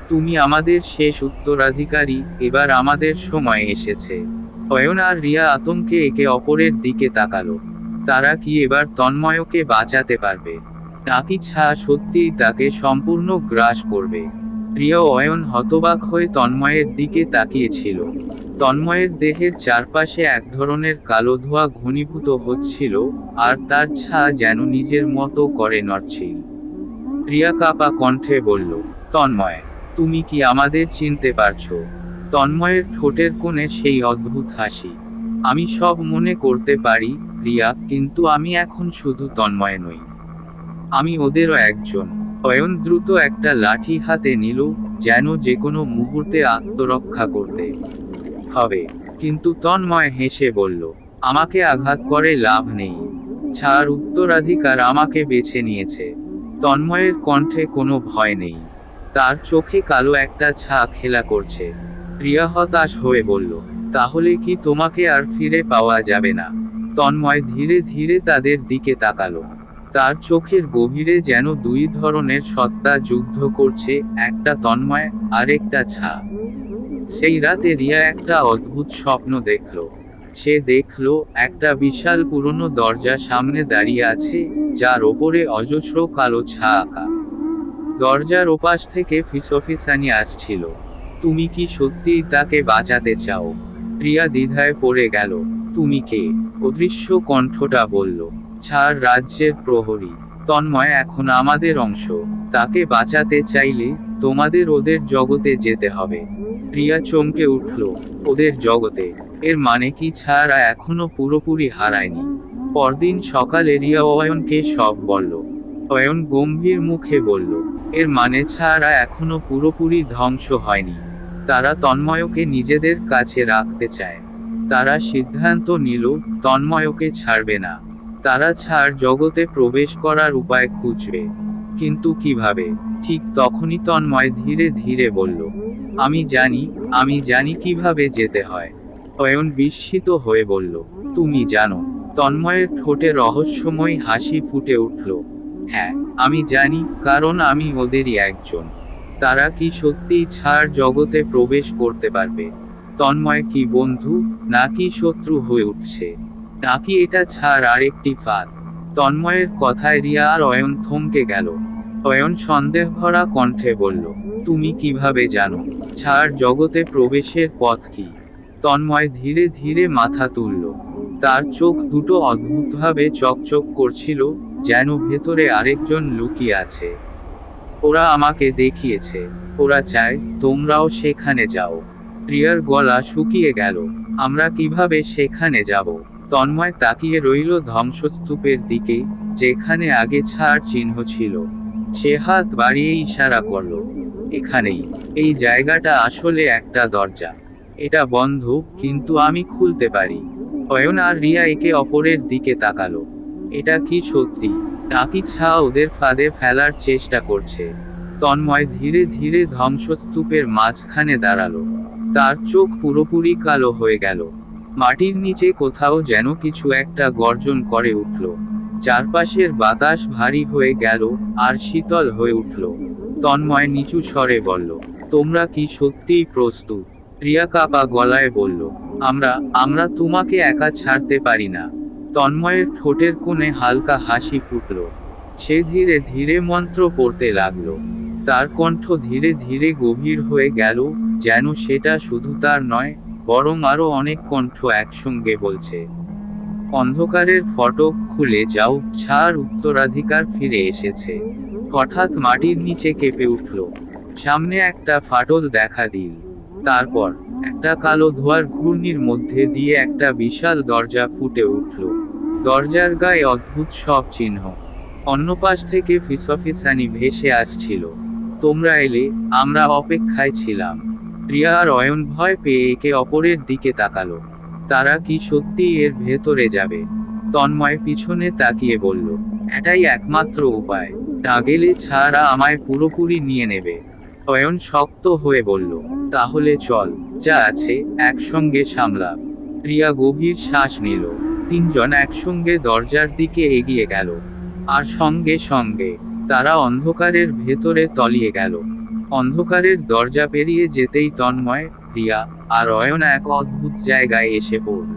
তুমি আমাদের শেষ উত্তরাধিকারী, এবার আমাদের সময় এসেছে। অয়ন আর রিয়া আতঙ্কে একে অপরের দিকে তাকালো। তারা কি এবার তন্ময়কে বাঁচাতে পারবে, নাকি ছা সত্যিই তাকে সম্পূর্ণ গ্রাস করবে? রিয়া ও অয়ন হতবাক হয়ে তন্ময়ের দিকে তাকিয়েছিল। তন্ময়ের দেহের চারপাশে এক ধরনের কালো ধোঁয়া ঘনীভূত হচ্ছিল, আর তার ছা যেন নিজের মতো করে নড়ছিল। রিয়া কাঁপা কণ্ঠে বলল, তন্ময়, তুমি কি আমাদের চিনতে পারছো? তন্ময়ের ঠোঁটের কোণে সেই অদ্ভুত হাসি। আমি সব মনে করতে পারি, রিয়া, কিন্তু আমি এখন শুধু তন্ময় নই। আমি ওদেরও একজন। অয়ন দ্রুত একটা লাঠি হাতে নিল, যেন যে কোনো মুহূর্তে আত্মরক্ষা করতে হবে। কিন্তু তন্ময় হেসে বলল, আমাকে আঘাত করে লাভ নেই। ছাড় উত্তরাধিকার আমাকে বেছে নিয়েছে। তন্ময়ের কণ্ঠে কোনো ভয় নেই। তার চোখে কালো একটা ছা খেলা করছে। রিয়া হতাশ হয়ে বলল, তাহলে কি তোমাকে আর ফিরে পাওয়া যাবে না? তন্ময় ধীরে ধীরে তাদের দিকে তাকালো। তার চোখের গভীরে যেন দুই ধরনের সত্তা যুদ্ধ করছে, একটা তন্ময়, আর একটা ছা। সেই রাতে রিয়া একটা অদ্ভুত স্বপ্ন দেখল। সে দেখল একটা বিশাল পুরনো দরজা সামনে দাঁড়িয়ে আছে, যার ওপরে অজস্র কালো ছা আঁকা। দরজার ওপাশ থেকে ফিসফিসানি আসছিল। তুমি কি সত্যিই তাকে বাঁচাতে চাও? রিয়া দ্বিধায় পড়ে গেল। তুমি কে? অদৃশ্য কণ্ঠটা বলল, ছাড় রাজ্যের প্রহরী। তন্ময় এখন আমাদের অংশ। তাকে বাঁচাতে চাইলে তোমাদের ওদের জগতে যেতে হবে। রিয়া চমকে উঠল। ওদের জগতে? এর মানে কি ছাড়া এখনো পুরোপুরি হারায়নি? পরদিন সকালে রিয়া অয়নকে সব বলল। অয়ন গম্ভীর মুখে বলল, এর মানে ছাড়া এখনো পুরোপুরি ধ্বংস হয়নি। তারা তন্ময়কে নিজেদের কাছে রাখতে চায়। তারা সিদ্ধান্ত নিল, তন্ময়কে ছাড়বে না। তারা ছাড় জগতে প্রবেশ করার উপায় খুঁজবে। কিন্তু কিভাবে? ঠিক তখনই তন্ময় ধীরে ধীরে বলল, আমি জানি, আমি জানি কিভাবে যেতে হয়। অয়ন বিস্মিত হয়ে বলল, তুমি জানো? তন্ময়ের ঠোঁটে রহস্যময় হাসি ফুটে উঠল। হ্যাঁ, আমি জানি, কারণ আমি ওদেরই একজন। তারা কি সত্যিই ছাড় জগতে প্রবেশ করতে পারবে? তন্ময় কি বন্ধু, নাকি শত্রু হয়ে উঠছে? নাকি এটা ছাড় আরেকটি ফাঁদ? তন্ময়ের কথায় রিয়া আর অয়ন থমকে গেল। অয়ন সন্দেহভরা কণ্ঠে বলল, তুমি কিভাবে জানো ছাড় জগতে প্রবেশের পথ কি? তন্ময় ধীরে ধীরে মাথা তুলল। তার চোখ দুটো অদ্ভুতভাবে চকচক করছিল, যেন ভেতরে আরেকজন লুকিয়ে আছে। ওরা আমাকে দেখিয়েছে। ওরা চায় তোমরাও সেখানে যাও। রিয়ার গলা শুকিয়ে গেল। আমরা কিভাবে সেখানে যাব? তন্ময় তাকিয়ে রইল ধ্বংসস্তূপের দিকে, যেখানে আগে ছাড় চিহ্ন ছিল। সে হাত বাড়িয়ে ইশারা করল, এখানেই। এই জায়গাটা আসলে একটা দরজা। এটা বন্ধ, কিন্তু আমি খুলতে পারি। অয়ন আর রিয়া একে অপরের দিকে তাকালো। এটা কি সত্যি, নাকি ছা ওদের ফাঁদে ফেলার চেষ্টা করছে? তন্ময় ধীরে ধীরে ধ্বংসস্তূপের মাঝখানে দাঁড়ালো। তার চোখ পুরোপুরি কালো হয়ে গেল। মাটির নিচে কোথাও যেন কিছু একটা গর্জন করে উঠল। চারপাশের বাতাস ভারী হয়ে গেল, আর শীতল হয়ে উঠল। তন্ময় নিচু স্বরে বলল, তোমরা কি সত্যিই প্রস্তুত? রিয়া কাঁপা গলায় বলল, আমরা আমরা তোমাকে একা ছাড়তে পারি না। তন্ময়ের ঠোঁটের কোণে হালকা হাসি ফুটল। সে ধীরে ধীরে মন্ত্র পড়তে লাগল। তার কণ্ঠ ধীরে ধীরে গভীর হয়ে গেল, যেন সেটা শুধু তার নয়, বরং আরো অনেক কণ্ঠ একসঙ্গে বলছে। অন্ধকারের ফটক খুলে যাও, ছাড় উত্তরাধিকার ফিরে এসেছে। হঠাৎ মাটির নিচে কেঁপে উঠল। সামনে একটা ফাটল দেখা দিল। তারপর একটা কালো ধোঁয়ার ঘূর্ণির মধ্যে দিয়ে একটা বিশাল দরজা ফুটে উঠল। দরজার গায়ে অদ্ভুত সব চিহ্ন। অন্য পাশ থেকে ফিসফিসানি ভেসে আসছিল। তোমরা এলে, আমরা অপেক্ষায় ছিলাম। রিয়া আর অয়ন ভয় পেয়ে একে অপরের দিকে তাকালো। তারা কি সত্যি এর ভেতরে যাবে? তন্ময় পিছনে তাকিয়ে বলল, এটাই একমাত্র উপায়। না গেলে ছাড়া আমায় পুরোপুরি নিয়ে নেবে। অয়ন শক্ত হয়ে বলল, তাহলে চল, যা আছে একসঙ্গে সামলাব। রিয়া গভীর শ্বাস নিল। তিনজন একসঙ্গে দরজার দিকে এগিয়ে গেল। আর সঙ্গে সঙ্গে তারা অন্ধকারের ভেতরে তলিয়ে গেল। অন্ধকারের দরজা পেরিয়ে যেতেই তন্ময়, রিয়া আর অয়ন এক অদ্ভুত জায়গায় এসে পড়ল।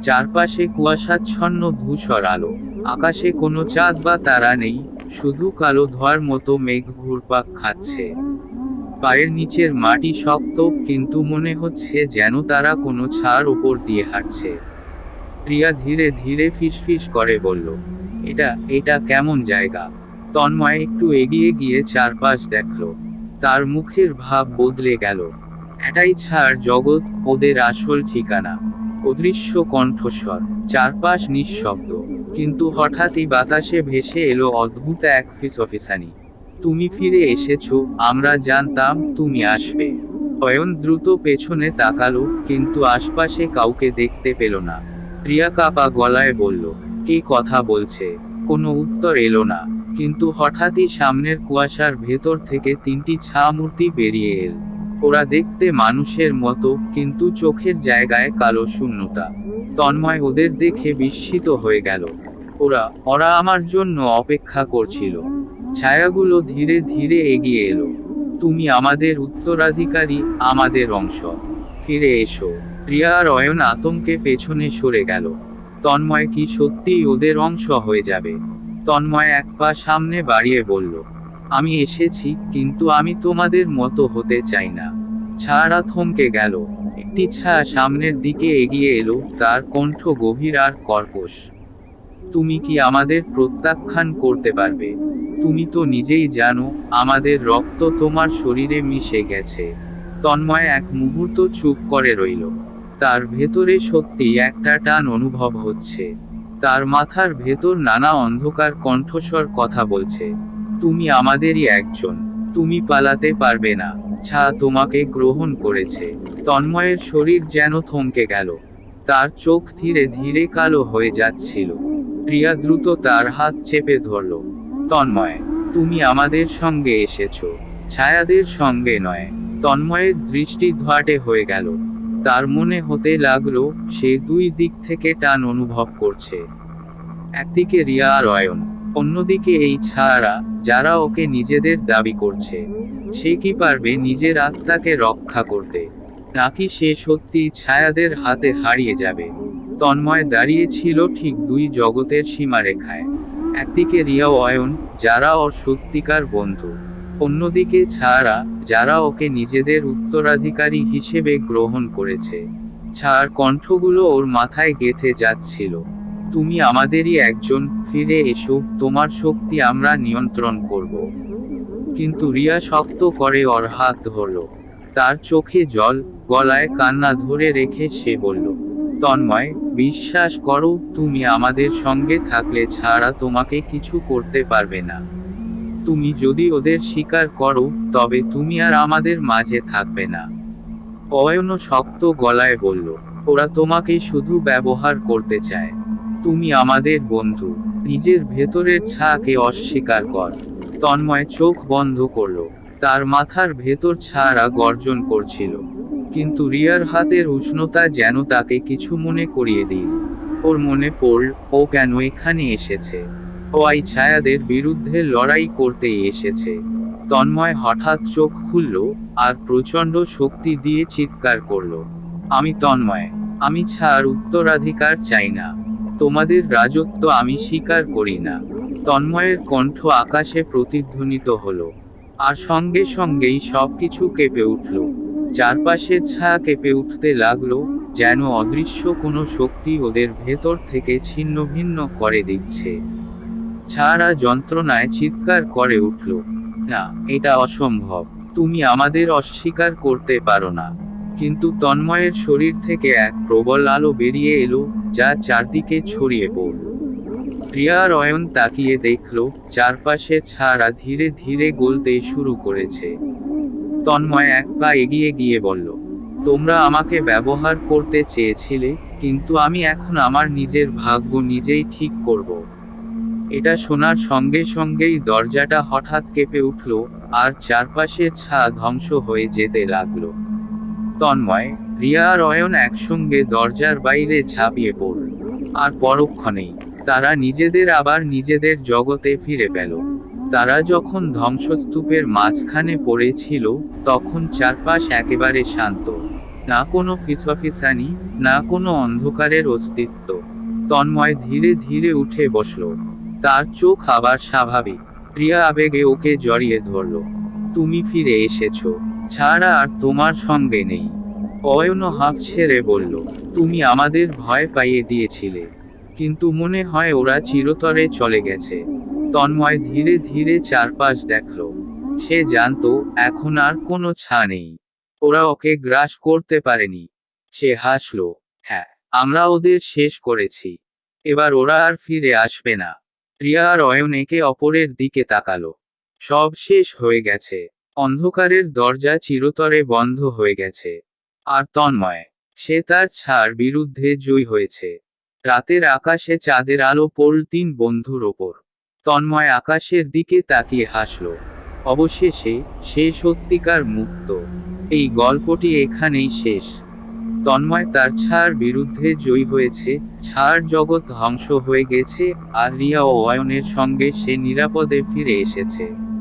চারপাশে কুয়াশাচ্ছন্ন ধূসর আলো, আকাশে কোনো চাঁদ বা তারা নেই, শুধু কালো ধোঁয়ার মতো মেঘ ঘুরপাক খাচ্ছে। পায়ের নিচের মাটি শক্ত, কিন্তু মনে হচ্ছে যেন তারা কোনো ছায়ার ওপর দিয়ে হাঁটছে। প্রিয়া ধীরে ধীরে ফিসফিস করে বলল, এটা এটা কেমন জায়গা? তন্ময় একটু এগিয়ে গিয়ে চারপাশ দেখল। তার মুখের ভাব বদলে গেল। এটাই ছায়ার জগৎ, ওদের আসল ঠিকানা। অদৃশ্য কণ্ঠস্বর, চারপাশ নিঃশব্দ, কিন্তু হঠাৎই বাতাসে ভেসে এলো অদ্ভুত এক ফিসফিসানি। তুমি ফিরে এসেছো, আমরা জানতাম তুমি আসবে। অয়ন দ্রুত পেছনে তাকালো, কিন্তু আশপাশে কাউকে দেখতে পেল না। প্রিয়া কাপা গলায় বলল, কে কথা বলছে? কোনো উত্তর এলো না, কিন্তু হঠাৎই সামনের কুয়াশার ভেতর থেকে তিনটি ছায়ামূর্তি বেরিয়ে এল। ওরা দেখতে মানুষের মতো, কিন্তু চোখের জায়গায় কালো শূন্যতা। তন্ময় ওদের দেখে বিস্মিত হয়ে গেল। ওরা ওরা আমার জন্য অপেক্ষা করছিল। ছায়াগুলো ধীরে ধীরে এগিয়ে এলো। তুমি আমাদের উত্তরাধিকারী, আমাদের অংশ। ফিরে এসো। প্রিয়া আর অয়ন আতঙ্কে পেছনে সরে গেল। তন্ময় কি সত্যিই ওদের অংশ হয়ে যাবে? তন্ময় এক পা সামনে বাড়িয়ে বলল, আমি এসেছি, কিন্তু আমি তোমাদের মতো হতে চাই না। ছায়ারা থমকে গেল। একটি ছায়া সামনের দিকে এগিয়ে এলো, তার কণ্ঠ গভীর আর কর্কশ। তুমি কি আমাদের প্রত্যাখ্যান করতে পারবে? তুমি তো নিজেই জানো, আমাদের রক্ত তোমার শরীরে মিশে গেছে। তন্ময় এক মুহূর্ত চুপ করে রইল। তার ভেতরে সত্যি একটা টান অনুভব হচ্ছে। তার মাথার ভেতর নানা অন্ধকার কণ্ঠস্বর কথা বলছে। তুমি আমাদেরই একজন। তুমি পালাতে পারবে না। ছায়া তোমাকে গ্রহণ করেছে। তন্ময়ের শরীর যেন থমকে গেল। তার চোখ ধীরে ধীরে কালো হয়ে যাচ্ছিল। প্রিয়া দ্রুত তার হাত চেপে ধরল। তন্ময়, তুমি আমাদের সঙ্গে এসেছো, ছায়াদের সঙ্গে নয়। তন্ময়ের দৃষ্টি ধোঁয়াটে হয়ে গেল। তার মনে হতে লাগলো সে দুই দিক থেকে টান অনুভব করছে। একদিকে রিয়া আর অয়ন, অন্যদিকে এই ছায়ারা, যারা ওকে নিজেদের দাবি করছে। সে কি পারবে নিজের আত্মাকে রক্ষা করতে? নাকি সে সত্যিই ছায়াদের হাতে হারিয়ে যাবে? তন্ময় দাঁড়িয়ে ছিল ঠিক দুই জগতের সীমারেখায়। একদিকে রিয়া ও অয়ন, যারা ওর সত্যিকার বন্ধু। অন্যদিকে ছায়ারা, যারা ওকে নিজেদের উত্তরাধিকারী হিসেবে গ্রহণ করেছে। ছায়ার কণ্ঠগুলো ওর মাথায় গেঁথে যাচ্ছিল। তুমি আমাদেরই একজন, ফিরে এসো, তোমার শক্তি আমরা নিয়ন্ত্রণ করব। কিন্তু রিয়া শক্ত করে ওর হাত ধরল। তার চোখে জল, গলায় কান্না ধরে রেখে সে বলল, তন্ময়, বিশ্বাস করো, তুমি আমাদের সঙ্গে থাকলে ছাড়া তোমাকে কিছু করতে পারবে না। তুমি যদি ওদের স্বীকার করো, তবে তুমি আর আমাদের মাঝে থাকবে না। অয়নও শক্ত গলায় বলল, ওরা তোমাকে শুধু ব্যবহার করতে চায়। তুমি আমাদের বন্ধু। নিজের ভেতরের ছায়াকে অস্বীকার কর। তন্ময় চোখ বন্ধ করল। তার মাথার ভেতর ছায়ারা গর্জন করছিল। কিন্তু রিয়ার হাতের উষ্ণতা যেন তাকে কিছু মনে করিয়ে দিল। ওর মনে পড়ল, ও কেন এখানে এসেছে। ও এই ছায়াদের বিরুদ্ধে লড়াই করতেই এসেছে। তন্ময় হঠাৎ চোখ খুলল, আর প্রচণ্ড শক্তি দিয়ে চিৎকার করল, আমি তন্ময়। আমি ছায়ার উত্তরাধিকার চাই না। তোমাদের রাজত্ব আমি স্বীকার করি না। তন্ময়ের কণ্ঠ আকাশে প্রতিধ্বনিত হলো। আর সঙ্গে সঙ্গেই সবকিছু কেঁপে উঠল। চারপাশের ছায়া কেঁপে উঠতে লাগলো, যেন অদৃশ্য কোনো শক্তি ওদের ভেতর থেকে ছিন্ন ভিন্ন করে দিচ্ছে। ছায়ারা যন্ত্রণায় চিৎকার করে উঠল, না, এটা অসম্ভব। তুমি আমাদের অস্বীকার করতে পারো না। কিন্তু তন্ময়ের শরীর থেকে এক প্রবল আলো বেরিয়ে এলো, যা চারদিকে ছড়িয়ে পড়ল। প্রিয়া আর অয়ন তাকিয়ে দেখল, চারপাশে ছায়ারা ধীরে ধীরে গলতে শুরু করেছে। তন্ময় এক পা এগিয়ে গিয়ে বলল, তোমরা আমাকে ব্যবহার করতে চেয়েছিলে, কিন্তু আমি এখন আমার নিজের ভাগ্য নিজেই ঠিক করব। এটা শোনার সঙ্গে সঙ্গেই দরজাটা হঠাৎ কেঁপে উঠল, আর চারপাশের ছায়া ধ্বংস হয়ে যেতে লাগলো। তন্ময়, রিয়া আর অয়ন একসঙ্গে দরজার বাইরে ঝাঁপিয়ে পড়ল। আর পরক্ষণেই তারা নিজেদের আবার নিজেদের জগতে ফিরে পেল। তারা যখন ধ্বংসস্তূপের মাঝখানে পড়েছিল, তখন চারপাশ একেবারে শান্ত। না কোনো ফিসফিসানি, না কোনো অন্ধকারের অস্তিত্ব। তন্ময় ধীরে ধীরে উঠে বসল। তার চোখ আবার স্বাভাবিক। প্রিয়া আবেগে ওকে জড়িয়ে ধরল। তুমি ফিরে এসেছো। ছাড়া আর তোমার সঙ্গে নেই। অয়ন হাঁফ ছেড়ে বলল, তুমি আমাদের ভয় পাইয়ে দিয়েছিলে, কিন্তু মনে হয় ওরা চিরতরে চলে গেছে। তন্ময় ধীরে ধীরে চারপাশ দেখল। সে জানতো এখন আর কোনো ছা নেই। ওরা ওকে গ্রাস করতে পারেনি। সে হাসল। হ্যাঁ, আমরা ওদের শেষ করেছি। এবার ওরা আর ফিরে আসবে না। প্রিয়া আর অয়ন একে অপরের দিকে তাকালো। সব শেষ হয়ে গেছে। অন্ধকারের দরজা চিরতরে বন্ধ হয়ে গেছে। আর তন্ময়, সে তার ছার বিরুদ্ধে জয়ী হয়েছে। রাতের আকাশে চাঁদের আলো পড়ল তিন বন্ধুর ওপর। তন্ময় আকাশের দিকে তাকিয়ে হাসল। অবশেষে সে সত্যিকার মুক্ত। এই গল্পটি এখানেই শেষ। তন্ময় তার ছার বিরুদ্ধে জয়ী হয়েছে, ছার জগৎ ধ্বংস হয়ে গেছে, আর রিয়া ও অয়নের সঙ্গে সে নিরাপদে ফিরে এসেছে।